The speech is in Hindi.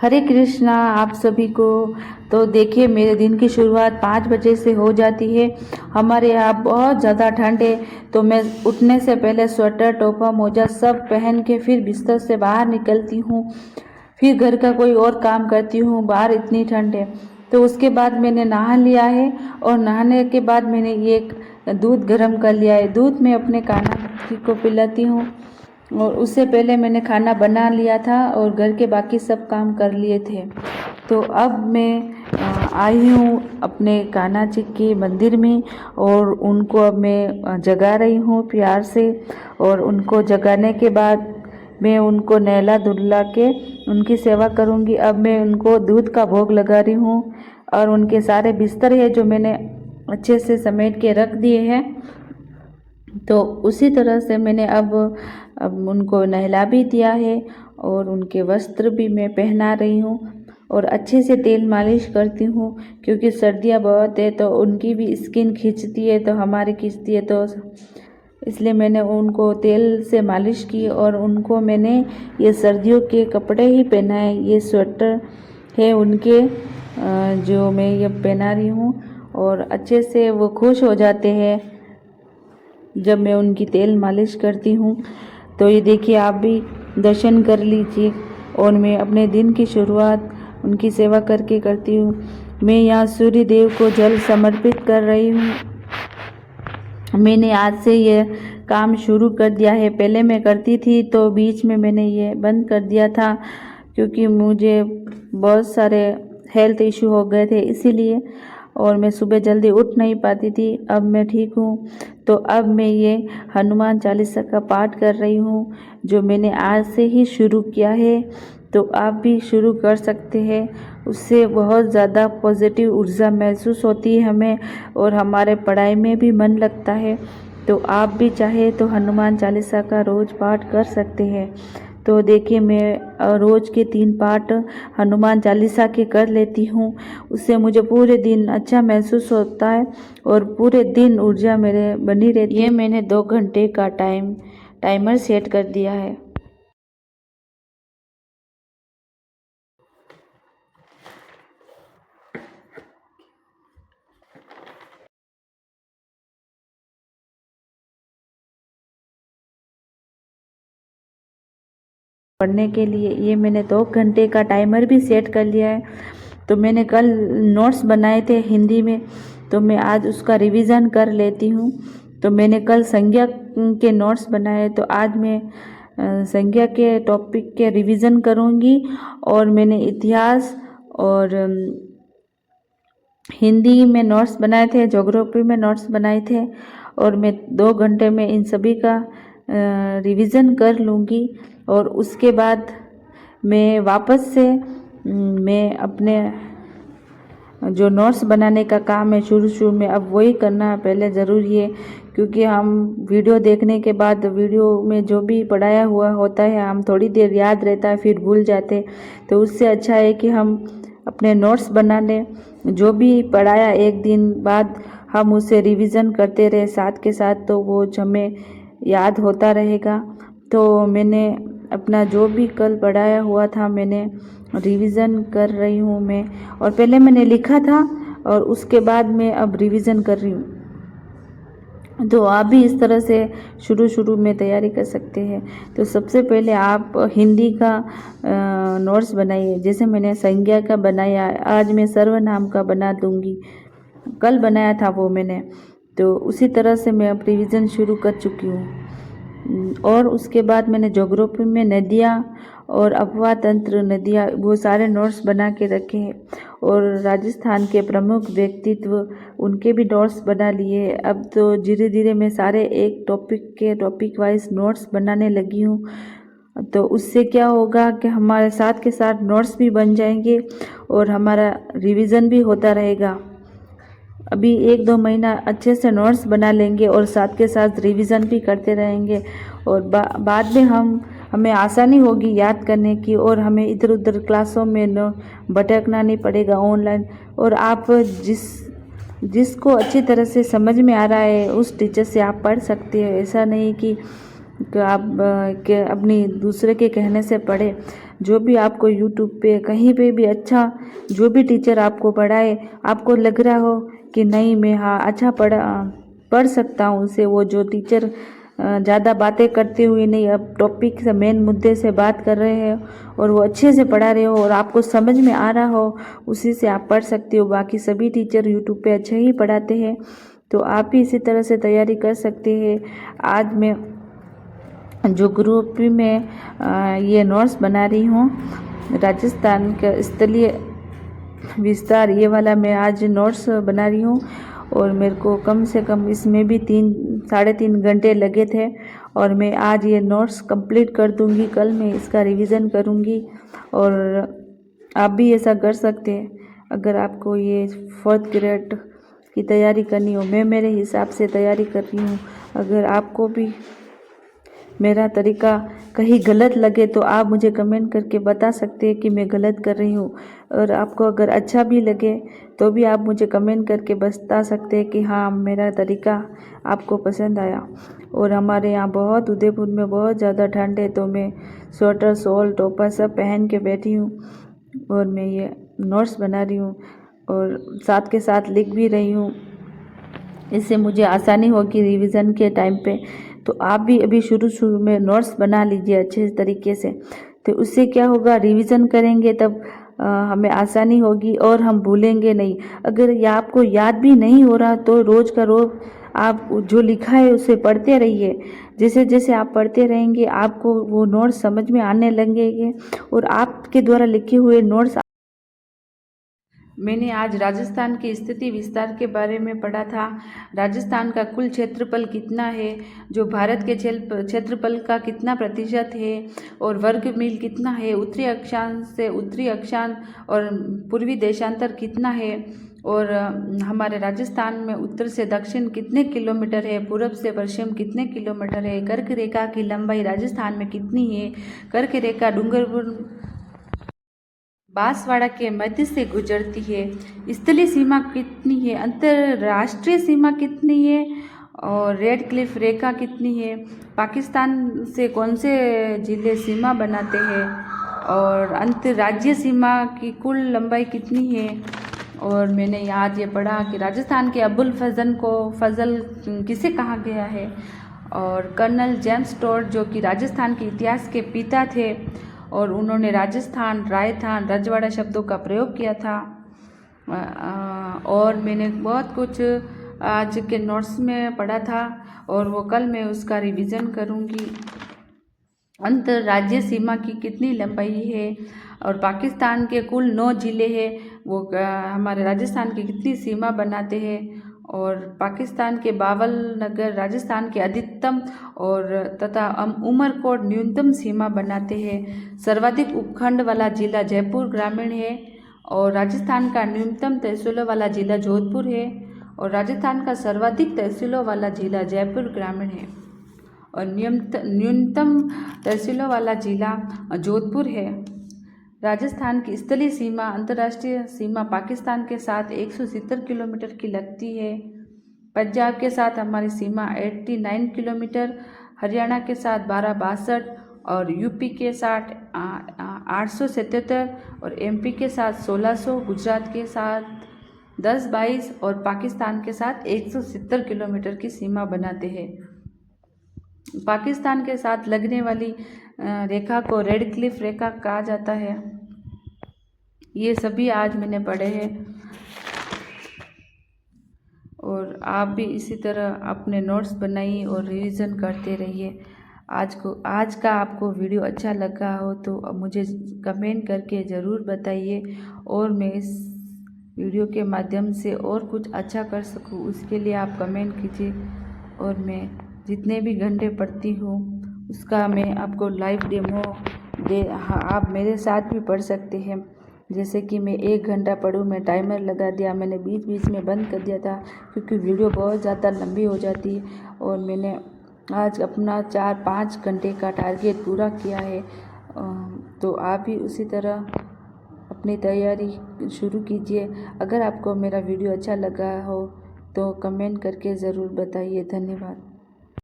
हरे कृष्णा आप सभी को। तो देखिए मेरे दिन की शुरुआत 5 बजे से हो जाती है। हमारे यहाँ बहुत ज़्यादा ठंड है, तो मैं उठने से पहले स्वेटर टोपा मोजा सब पहन के फिर बिस्तर से बाहर निकलती हूँ। फिर घर का कोई और काम करती हूँ, बाहर इतनी ठंड है। तो उसके बाद मैंने नहा लिया है, और नहाने के बाद मैंने ये दूध गर्म कर लिया है। दूध में अपने कान्हा को पिलाती हूँ, और उससे पहले मैंने खाना बना लिया था और घर के बाकी सब काम कर लिए थे। तो अब मैं आई हूँ अपने कान्हा जी के मंदिर में, और उनको अब मैं जगा रही हूँ प्यार से। और उनको जगाने के बाद मैं उनको नहला धुला के उनकी सेवा करूँगी। अब मैं उनको दूध का भोग लगा रही हूँ, और उनके सारे बिस्तर है जो मैंने अच्छे से समेट के रख दिए हैं। तो उसी तरह से मैंने अब उनको नहला भी दिया है, और उनके वस्त्र भी मैं पहना रही हूँ, और अच्छे से तेल मालिश करती हूँ, क्योंकि सर्दियाँ बहुत है तो उनकी भी स्किन खींचती है तो हमारी खींचती है, तो इसलिए मैंने उनको तेल से मालिश की। और उनको मैंने ये सर्दियों के कपड़े ही पहनाए, ये स्वेटर है उनके जो मैं ये पहना रही हूँ, और अच्छे से वो खुश हो जाते हैं जब मैं उनकी तेल मालिश करती हूँ। तो ये देखिए आप भी दर्शन कर लीजिए, और मैं अपने दिन की शुरुआत उनकी सेवा करके करती हूँ। मैं यहाँ सूर्य देव को जल समर्पित कर रही हूँ। मैंने आज से ये काम शुरू कर दिया है। पहले मैं करती थी तो बीच में मैंने ये बंद कर दिया था, क्योंकि मुझे बहुत सारे हेल्थ इशू हो गए थे इसीलिए, और मैं सुबह जल्दी उठ नहीं पाती थी। अब मैं ठीक हूँ, तो अब मैं ये हनुमान चालीसा का पाठ कर रही हूँ, जो मैंने आज से ही शुरू किया है। तो आप भी शुरू कर सकते हैं, उससे बहुत ज़्यादा पॉजिटिव ऊर्जा महसूस होती है हमें, और हमारे पढ़ाई में भी मन लगता है। तो आप भी चाहे तो हनुमान चालीसा का रोज़ पाठ कर सकते हैं। तो देखिए मैं रोज़ के 3 पाठ हनुमान चालीसा के कर लेती हूँ, उससे मुझे पूरे दिन अच्छा महसूस होता है, और पूरे दिन ऊर्जा मेरे बनी रहती है। ये मैंने 2 घंटे का टाइमर सेट कर दिया है। पढ़ने के लिए ये मैंने 2 घंटे का टाइमर भी सेट कर लिया है। तो मैंने कल नोट्स बनाए थे हिंदी में, तो मैं आज उसका रिवीजन कर लेती हूँ। तो मैंने कल संज्ञा के नोट्स बनाए, तो आज मैं संज्ञा के टॉपिक के रिवीजन करूँगी। और मैंने इतिहास और हिंदी में नोट्स बनाए थे, ज्योग्राफी में नोट्स बनाए थे, और मैं 2 घंटे में इन सभी का रिवीजन कर लूँगी। और उसके बाद मैं वापस से मैं अपने जो नोट्स बनाने का काम है शुरू में, अब वही करना पहले ज़रूरी है, क्योंकि हम वीडियो देखने के बाद वीडियो में जो भी पढ़ाया हुआ होता है हम थोड़ी देर याद रहता है फिर भूल जाते। तो उससे अच्छा है कि हम अपने नोट्स बना लें, जो भी पढ़ाया एक दिन बाद हम उसे रिवीजन करते रहे साथ के साथ, तो वो हमें याद होता रहेगा। तो मैंने अपना जो भी कल पढ़ाया हुआ था मैंने रिवीजन कर रही हूँ मैं, और पहले मैंने लिखा था और उसके बाद मैं अब रिवीजन कर रही हूँ। तो आप भी इस तरह से शुरू में तैयारी कर सकते हैं। तो सबसे पहले आप हिंदी का नोट्स बनाइए। जैसे मैंने संज्ञा का बनाया, आज मैं सर्वनाम का बना दूँगी, कल बनाया था वो मैंने। तो उसी तरह से मैं अब रिवीजन शुरू कर चुकी हूँ। और उसके बाद मैंने ज्योग्राफी में नदियाँ और अपवाह तंत्र नदियाँ वो सारे नोट्स बना के रखे हैं, और राजस्थान के प्रमुख व्यक्तित्व उनके भी नोट्स बना लिए। अब तो धीरे धीरे मैं सारे एक टॉपिक वाइज नोट्स बनाने लगी हूँ। तो उससे क्या होगा कि हमारे साथ के साथ नोट्स भी बन जाएंगे, और हमारा रिवीजन भी होता रहेगा। अभी 1-2 महीना अच्छे से नोट्स बना लेंगे और साथ के साथ रिवीजन भी करते रहेंगे, और बाद में हमें आसानी होगी याद करने की, और हमें इधर उधर क्लासों में भटकना नहीं पड़ेगा ऑनलाइन। और आप जिसको अच्छी तरह से समझ में आ रहा है उस टीचर से आप पढ़ सकते हैं। ऐसा नहीं कि आप अपनी दूसरे के कहने से पढ़े। जो भी आपको यूट्यूब पे कहीं पे भी अच्छा जो भी टीचर आपको पढ़ाए, आपको लग रहा हो कि नहीं मैं हाँ अच्छा पढ़ सकता हूँ उसे, वो जो टीचर ज़्यादा बातें करते हुए नहीं, अब टॉपिक से मेन मुद्दे से बात कर रहे हैं और वो अच्छे से पढ़ा रहे हो और आपको समझ में आ रहा हो, उसी से आप पढ़ सकते हो। बाकी सभी टीचर यूट्यूब पे अच्छे ही पढ़ाते हैं, तो आप भी इसी तरह से तैयारी कर सकते हैं। आज मैं जो ग्रुप में ये नोट्स बना रही हूँ, राजस्थान का स्थलीय विस्तार, ये वाला मैं आज नोट्स बना रही हूँ और मेरे को कम से कम इसमें भी 3-3.5 घंटे लगे थे और मैं आज ये नोट्स कंप्लीट कर दूँगी। कल मैं इसका रिवीजन करूँगी और आप भी ऐसा कर सकते हैं। अगर आपको ये 4th ग्रेड की तैयारी करनी हो, मैं मेरे हिसाब से तैयारी कर रही हूँ। अगर आपको भी मेरा तरीका कहीं गलत लगे तो आप मुझे कमेंट करके बता सकते हैं कि मैं गलत कर रही हूँ, और आपको अगर अच्छा भी लगे तो भी आप मुझे कमेंट करके बता सकते हैं कि हाँ मेरा तरीका आपको पसंद आया। और हमारे यहाँ बहुत उदयपुर में बहुत ज़्यादा ठंड है, तो मैं स्वेटर शॉल टोपा सब पहन के बैठी हूँ और मैं ये नोट्स बना रही हूँ और साथ के साथ लिख भी रही हूँ। इससे मुझे आसानी होगी रिवीजन के टाइम पे। तो आप भी अभी शुरू में नोट्स बना लीजिए अच्छे तरीके से, तो उससे क्या होगा, रिवीजन करेंगे तब हमें आसानी होगी और हम भूलेंगे नहीं। अगर ये आपको याद भी नहीं हो रहा तो रोज़ का रोज़ आप जो लिखा है उसे पढ़ते रहिए। जैसे जैसे आप पढ़ते रहेंगे आपको वो नोट्स समझ में आने लगेंगे और आपके द्वारा लिखे हुए नोट्स। मैंने आज राजस्थान की स्थिति विस्तार के बारे में पढ़ा था। राजस्थान का कुल क्षेत्रफल कितना है, जो भारत के क्षेत्रफल का कितना प्रतिशत है और वर्ग मील कितना है, उत्तरी अक्षांश से उत्तरी अक्षांश और पूर्वी देशांतर कितना है, और हमारे राजस्थान में उत्तर से दक्षिण कितने किलोमीटर है, पूर्व से पश्चिम कितने किलोमीटर है, कर्क रेखा की लंबाई राजस्थान में कितनी है, कर्क रेखा डूंगरपुर बांसवाड़ा के मध्य से गुजरती है, स्थलीय सीमा कितनी है, अंतर्राष्ट्रीय सीमा कितनी है और रेड क्लिफ रेखा कितनी है, पाकिस्तान से कौन से जिले सीमा बनाते हैं और अंतर्राज्यीय सीमा की कुल लंबाई कितनी है। और मैंने आज ये पढ़ा कि राजस्थान के अबुल फजल को फजल किसे कहा गया है, और कर्नल जेम्स टोड जो कि राजस्थान के इतिहास के पिता थे और उन्होंने राजस्थान रायथान रजवाड़ा शब्दों का प्रयोग किया था। और मैंने बहुत कुछ आज के नोट्स में पढ़ा था और वो कल मैं उसका रिवीजन करूँगी। अंतर्राज्यीय सीमा की कितनी लंबाई है और पाकिस्तान के कुल 9 ज़िले हैं, वो हमारे राजस्थान की कितनी सीमा बनाते हैं, और पाकिस्तान के 52 नगर राजस्थान के अधिकतम और तथा उमरकोट न्यूनतम सीमा बनाते हैं। सर्वाधिक उपखंड वाला जिला जयपुर ग्रामीण है और राजस्थान का न्यूनतम तहसीलों वाला जिला जोधपुर है, और राजस्थान का सर्वाधिक तहसीलों वाला जिला जयपुर ग्रामीण है और न्यूनतम तहसीलों वाला जिला जोधपुर है। राजस्थान की स्थलीय सीमा अंतर्राष्ट्रीय सीमा पाकिस्तान के साथ 170 किलोमीटर की लगती है। पंजाब के साथ हमारी सीमा 89 किलोमीटर, हरियाणा के साथ 1262 और यूपी के साथ 877 और एमपी के साथ 1600, गुजरात के साथ 1022 और पाकिस्तान के साथ 170 किलोमीटर की सीमा बनाते हैं। पाकिस्तान के साथ लगने वाली रेखा को रेड क्लिफ रेखा कहा जाता है। ये सभी आज मैंने पढ़े हैं और आप भी इसी तरह अपने नोट्स बनाइए और रिवीजन करते रहिए। आज का आपको वीडियो अच्छा लगा हो तो मुझे कमेंट करके ज़रूर बताइए और मैं इस वीडियो के माध्यम से और कुछ अच्छा कर सकूं, उसके लिए आप कमेंट कीजिए। और मैं जितने भी घंटे पढ़ती हूँ उसका मैं आपको लाइव डेमो आप मेरे साथ भी पढ़ सकते हैं। जैसे कि मैं 1 घंटा पढ़ूँ, मैं टाइमर लगा दिया, मैंने बीच बीच में बंद कर दिया था क्योंकि वीडियो बहुत ज़्यादा लंबी हो जाती है, और मैंने आज अपना 4-5 घंटे का टारगेट पूरा किया है। तो आप भी उसी तरह अपनी तैयारी शुरू कीजिए। अगर आपको मेरा वीडियो अच्छा लगा हो तो कमेंट करके ज़रूर बताइए। धन्यवाद।